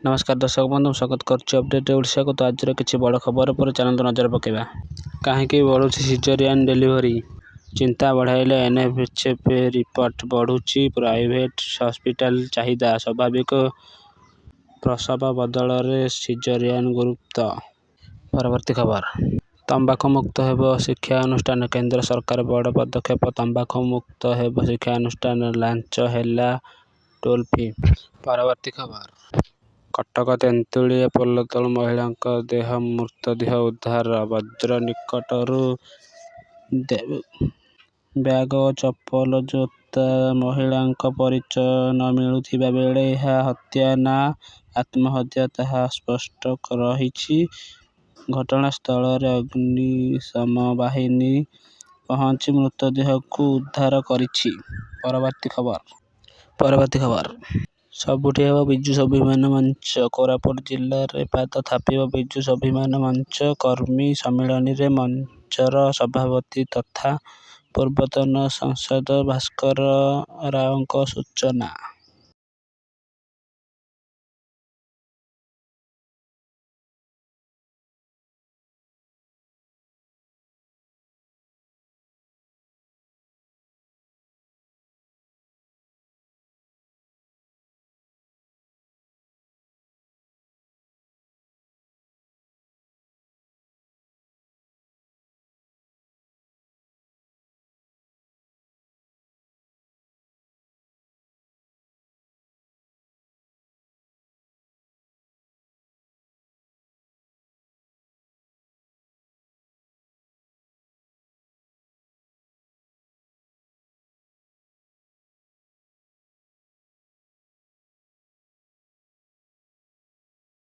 नमस्कार दर्शक बंधु स्वागत करुच्ची अपडेट ओडिशा को। तो आज किसी बड़ खबर पर चलते नजर पकेबा। कहीं बढ़ुची सिजरियान डिलीवरी, चिंता बढ़ाइले एनएफएचएफ रिपोर्ट। बढ़ुची प्राइवेट हस्पिटाल चाहिदा, स्वाभाविक प्रसव बदल में सिजरियान गुरुत्व। परवर्ती खबर, तंबाकू मुक्त हेब शिक्षानुष्ठान। केंद्र सरकार बड़ पदक्षेप, तंबाकू मुक्त हेब शिक्षानुष्ठान। लांच हेला टोल फ्री। परवर्ती खबर, कटक तेंतुलिया पोल तलु महिला मृतदेह उद्धार। वज्र निकटरू ब्याग और चप्पल जोता महिला परिचय न मिलुथिबा बेले यह हत्या ना आत्महत्या ताहा स्पष्ट रहिछि। घटनास्थल अग्निशम बाहिनी पहुंची मृतदेह को उद्धार करिछि। परवर्ती खबर, सबुठी हेब विजु स्वाभिमान मंच। कोरापुट जिले में पाद थापिब विजु स्वाभिमान मंच कर्मी सम्मिलन में मंचर सभापति तथा पूर्वतन सांसद भास्कर राव सूचना।